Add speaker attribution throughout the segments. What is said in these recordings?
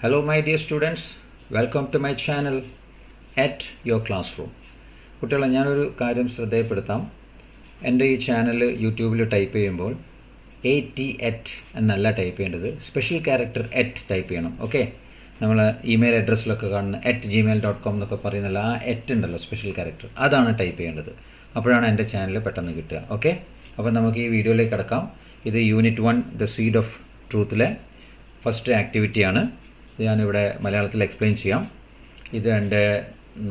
Speaker 1: Hello my dear students, welcome to my channel at your classroom. കുട്ടികളെ ഞാനൊരു കാര്യം ശ്രദ്ധയപ്പെടുത്താം. എൻ്റെ ഈ ചാനൽ യൂട്യൂബിൽ ടൈപ്പ് ചെയ്യുമ്പോൾ AT@ എന്നല്ല ടൈപ്പ് ചെയ്യേണ്ടത്, സ്പെഷ്യൽ ക്യാരക്ടർ @ ടൈപ്പ് ചെയ്യണം. ഓക്കെ, നമ്മൾ ഇമെയിൽ അഡ്രസ്സിലൊക്കെ കാണുന്ന @gmail.com എന്നൊക്കെ പറയുന്നില്ല, ആ @ ഉണ്ടല്ലോ സ്പെഷ്യൽ ക്യാരക്ടർ, അതാണ് ടൈപ്പ് ചെയ്യേണ്ടത്. അപ്പോഴാണ് എൻ്റെ ചാനൽ പെട്ടെന്ന് കിട്ടുക. ഓക്കെ, അപ്പോൾ നമുക്ക് ഈ വീഡിയോയിലേക്ക് കിടക്കാം. ഇത് യൂണിറ്റ് 1 ദ സീഡ് ഓഫ് ട്രൂത്തിലെ ഫസ്റ്റ് ആക്ടിവിറ്റിയാണ്. ഞാനിവിടെ മലയാളത്തിൽ എക്സ്പ്ലെയിൻ ചെയ്യാം. ഇത് എൻ്റെ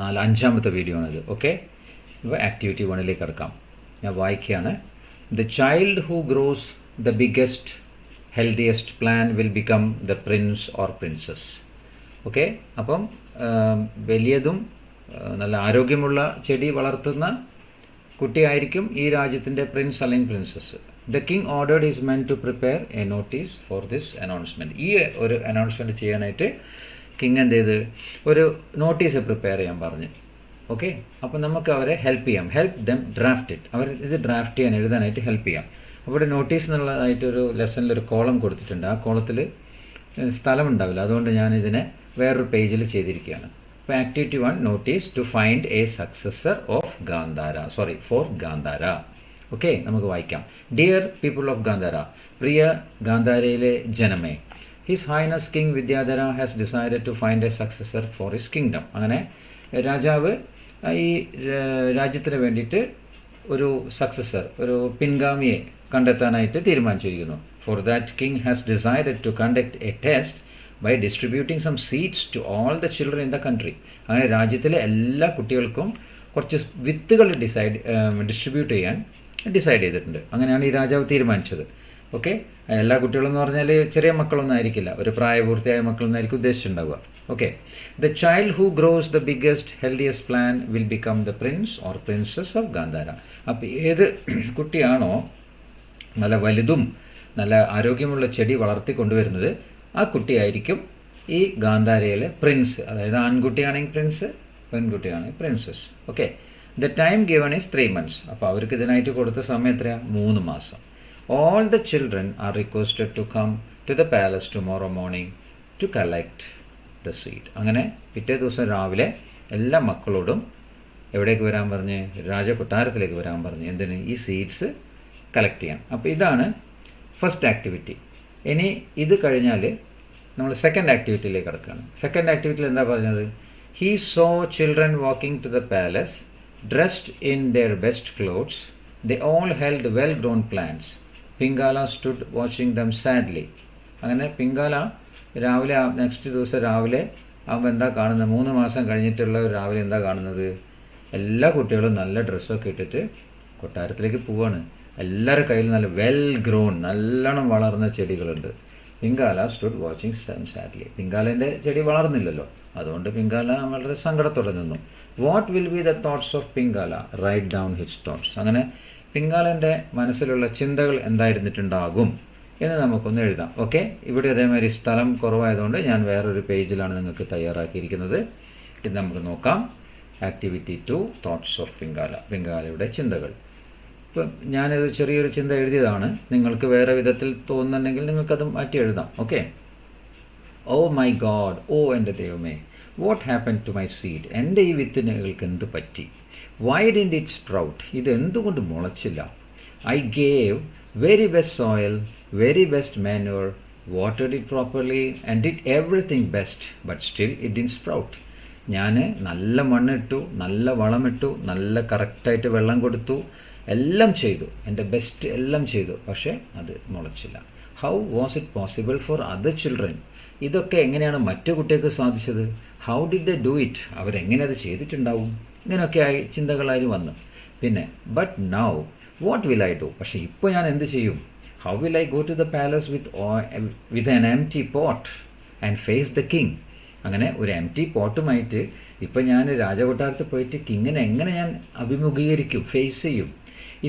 Speaker 1: 5ാമത്തെ വീഡിയോ ആണിത്. ഓക്കെ, ഇപ്പോൾ ആക്ടിവിറ്റി 1ലേക്ക് കിടക്കാം. ഞാൻ വായിക്കുകയാണ്. The child who grows the biggest healthiest plant will become the prince or princess. Okay, അപ്പം വലിയതും നല്ല ആരോഗ്യമുള്ള ചെടി വളർത്തുന്ന കുട്ടിയായിരിക്കും ഈ രാജ്യത്തിൻ്റെ പ്രിൻസ് അല്ലെങ്കിൽ princess. The king ordered his men to prepare a notice for this announcement. ഈ ഒരു അനൗൺസ്മെൻറ്റ് ചെയ്യാനായിട്ട് കിങ് എന്ത് ചെയ്ത് ഒരു നോട്ടീസ് പ്രിപ്പയർ ചെയ്യാൻ പറഞ്ഞു. ഓക്കെ, അപ്പോൾ നമുക്ക് അവരെ ഹെൽപ്പ് ചെയ്യാം. Help them draft it. അവർ ഇത് ഡ്രാഫ്റ്റ് ചെയ്യാൻ എഴുതാനായിട്ട് ഹെൽപ്പ് ചെയ്യാം. അപ്പോൾ ഇവിടെ നോട്ടീസ് എന്നുള്ളതായിട്ടൊരു ലെസണിലൊരു കോളം കൊടുത്തിട്ടുണ്ട്. ആ കോളത്തിൽ സ്ഥലം ഉണ്ടാവില്ല, അതുകൊണ്ട് ഞാൻ ഇതിനെ വേറൊരു പേജിൽ ചെയ്തിരിക്കുകയാണ്. അപ്പോൾ activity 1 notice to find a successor of Gandhara, for Gandhara. Okay, നമുക്ക് വായിക്കാം. ഡിയർ പീപ്പിൾ ഓഫ് ഗാന്ധാര, പ്രിയ ഗാന്ധാരയിലെ ജനമേ, his highness king Vidyadhara has decided to find a successor for his kingdom. അങ്ങനെ രാജാവ് ഈ രാജ്യത്തിന് വേണ്ടിയിട്ട് ഒരു സക്സസർ, ഒരു പിൻഗാമിയെ കണ്ടെത്താനായിട്ട് തീരുമാനിച്ചിരിക്കുന്നു. For that king has decided to conduct a test by distributing some seeds to all the children in the country. അങ്ങനെ രാജ്യത്തിലെ എല്ലാ കുട്ടികൾക്കും കുറച്ച് വിത്തുകൾ ഡിസ്ട്രിബ്യൂട്ട് ചെയ്യാൻ ഡിസൈഡ് ചെയ്തിട്ടുണ്ട്. അങ്ങനെയാണ് ഈ രാജാവ് തീരുമാനിച്ചത്. ഓക്കെ, എല്ലാ കുട്ടികളെന്ന് പറഞ്ഞാൽ ചെറിയ മക്കളൊന്നും ആയിരിക്കില്ല, ഒരു പ്രായപൂർത്തിയായ മക്കളൊന്നായിരിക്കും ഉദ്ദേശിച്ചിട്ടുണ്ടാവുക. Okay, the child who grows the biggest healthiest plant will become the prince or princess of Gandhara. അപ്പോൾ ഏത് കുട്ടിയാണോ നല്ല വലുതും നല്ല ആരോഗ്യമുള്ള ചെടി വളർത്തിക്കൊണ്ടുവരുന്നത്, ആ കുട്ടിയായിരിക്കും ഈ ഗാന്ധാരയിലെ പ്രിൻസ്. അതായത് ആൺകുട്ടിയാണെങ്കിൽ പ്രിൻസ്, പെൺകുട്ടിയാണെങ്കിൽ princess. Okay, the time given is 3 months. അപ്പോൾ അവർക്ക് ഇതിനായിട്ട് കൊടുത്ത സമയം എത്രയാണ്? 3 മാസം. All the children are requested to come to the palace tomorrow morning to collect the seed. അങ്ങനെ പിറ്റേ ദിവസം രാവിലെ എല്ലാ മക്കളോടും എവിടേക്ക് വരാൻ പറഞ്ഞ്? രാജകൊട്ടാരത്തിലേക്ക് വരാൻ പറഞ്ഞ്. എന്തിന്? ഈ സീഡ്സ് കളക്ട് ചെയ്യാൻ. അപ്പോൾ ഇതാണ് ഫസ്റ്റ് ആക്ടിവിറ്റി. ഇനി ഇത് കഴിഞ്ഞാൽ നമ്മൾ സെക്കൻഡ് ആക്ടിവിറ്റിയിലേക്ക് കിടക്കുകയാണ്. സെക്കൻഡ് ആക്ടിവിറ്റിയിൽ എന്താ പറഞ്ഞത്? He saw children walking to the palace dressed in their best clothes. They all held well-grown plants. Pingala stood watching them sadly. അങ്ങനെ പിങ്കാല രാവിലെ നെക്സ്റ്റ് ദിവസം രാവിലെ അവൻ എന്താ കാണുന്നത്? 3 മാസം കഴിഞ്ഞിട്ടുള്ള രാവിലെ എന്താ കാണുന്നത്? എല്ലാ കുട്ടികളും നല്ല ഡ്രസ്സൊക്കെ ഇട്ടിട്ട് കൊട്ടാരത്തിലേക്ക് പോവാണ്. എല്ലാവരുടെ കയ്യിൽ നല്ല വെൽ ഗ്രോൺ, നല്ലോണം വളർന്ന ചെടികളുണ്ട്. Pingala stood watching them sadly. പിങ്കാലേൻ്റെ ചെടി വളർന്നില്ലല്ലോ, അതുകൊണ്ട് പിങ്കാല വളരെ സങ്കടത്തോടെ നിന്നു. What will be the thoughts of Pingala? Write down his thoughts. അങ്ങനെ പിങ്കാലൻ്റെ മനസ്സിലുള്ള ചിന്തകൾ എന്തായിരുന്നിട്ടുണ്ടാകും എന്ന് നമുക്കൊന്ന് എഴുതാം. ഓക്കെ, ഇവിടെ അതേമാതിരി സ്ഥലം കുറവായതുകൊണ്ട് ഞാൻ വേറൊരു പേജിലാണ് നിങ്ങൾക്ക് തയ്യാറാക്കിയിരിക്കുന്നത്. ഇത് നമുക്ക് നോക്കാം. ആക്ടിവിറ്റി 2 തോട്ട്സ് ഓഫ് പിങ്കാല, പിങ്കാലയുടെ ചിന്തകൾ. ഇപ്പം ഞാനത് ചെറിയൊരു ചിന്ത എഴുതിയതാണ്. നിങ്ങൾക്ക് വേറെ വിധത്തിൽ തോന്നുന്നുണ്ടെങ്കിൽ നിങ്ങൾക്കത് മാറ്റി എഴുതാം. ഓക്കെ, ഓ മൈ ഗോഡ്, ഓ എൻ്റെ ദൈവമേ, what happen to my seed? എൻ്റെ ഈ വിത്തിനകൾക്ക് എന്ത് പറ്റി? Why didn't it sprout? ഇത് എന്തുകൊണ്ട് മുളച്ചില്ല? I gave very best soil, very best manure, watered it properly and did everything best, but still it didn't sprout. ഞാൻ നല്ല മണ്ണിട്ടു, നല്ല വളമിട്ടു, നല്ല കറക്റ്റായിട്ട് വെള്ളം കൊടുത്തു, എല്ലാം ചെയ്തു, എൻ്റെ ബെസ്റ്റ് എല്ലാം ചെയ്തു, പക്ഷേ അത് മുളച്ചില്ല. How was it possible for other children? ഇതൊക്കെ എങ്ങനെയാണ് മറ്റു കുട്ടികൾക്ക് സാധിച്ചത്? How did they do it? അവരെങ്ങനെ അത് ചെയ്തിട്ടുണ്ടാവും? ഇങ്ങനെയൊക്കെ ആയി ചിന്തകളായി വന്നു. പിന്നെ but now what will I do? പക്ഷേ ഇപ്പോൾ ഞാൻ എന്ത് ചെയ്യും? How will I go to the palace with an empty pot and face the king? അങ്ങനെ ഒരു എംപ്റ്റി പോട്ടുമായിട്ട് ഇപ്പം ഞാൻ രാജകൊട്ടാരത്തിൽ പോയിട്ട് കിങ്ങിനെ എങ്ങനെ ഞാൻ അഭിമുഖീകരിക്കും, ഫേസ് ചെയ്യും?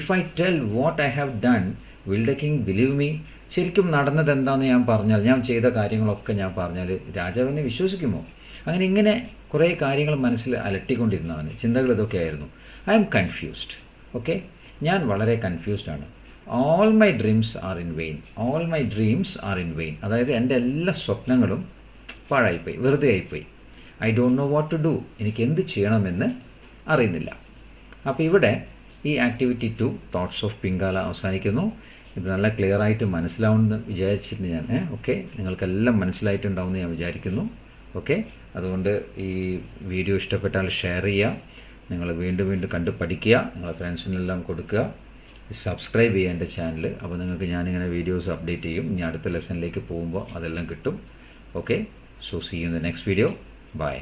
Speaker 1: If I tell what I have done will the king believe me? ശരിക്കും നടന്നത് എന്താണെന്ന് ഞാൻ പറഞ്ഞാൽ, ഞാൻ ചെയ്ത കാര്യങ്ങളൊക്കെ ഞാൻ പറഞ്ഞാൽ രാജാവിനെ വിശ്വസിക്കുമോ? അങ്ങനെ ഇങ്ങനെ കുറേ കാര്യങ്ങൾ മനസ്സിൽ അലട്ടിക്കൊണ്ടിരുന്നവന് ചിന്തകൾ ഇതൊക്കെയായിരുന്നു. I M confused. ഓക്കെ, ഞാൻ വളരെ കൺഫ്യൂസ്ഡ് ആണ്. All my dreams are in vain. All my dreams are in vain. അതായത് എൻ്റെ എല്ലാ സ്വപ്നങ്ങളും പാഴായിപ്പോയി, വെറുതെ ആയിപ്പോയി. I don't know what to do, എനിക്ക് എന്ത് ചെയ്യണമെന്ന് അറിയുന്നില്ല. അപ്പോൾ ഇവിടെ ഈ ആക്ടിവിറ്റി 2 തോട്ട്സ് ഓഫ് പിങ്കാല അവസാനിക്കുന്നു. ഇത് നല്ല ക്ലിയർ ആയിട്ട് മനസ്സിലാവുമെന്ന് വിചാരിച്ചിട്ട് ഞാൻ ഓക്കെ, നിങ്ങൾക്കെല്ലാം മനസ്സിലായിട്ടുണ്ടാവുമെന്ന് ഞാൻ വിചാരിക്കുന്നു. ഓക്കെ, അതുകൊണ്ട് ഈ വീഡിയോ ഇഷ്ടപ്പെട്ടാൽ ഷെയർ ചെയ്യുക, നിങ്ങൾ വീണ്ടും വീണ്ടും കണ്ട് പഠിക്കുക, നിങ്ങളുടെ ഫ്രണ്ട്സിനെല്ലാം കൊടുക്കുക, സബ്സ്ക്രൈബ് ചെയ്യുക എൻ്റെ ചാനൽ. അപ്പോൾ നിങ്ങൾക്ക് ഞാനിങ്ങനെ വീഡിയോസ് അപ്ഡേറ്റ് ചെയ്യും. ഇനി അടുത്ത ലെസണിലേക്ക് പോകുമ്പോൾ അതെല്ലാം കിട്ടും. Okay, so see you in the next video. By.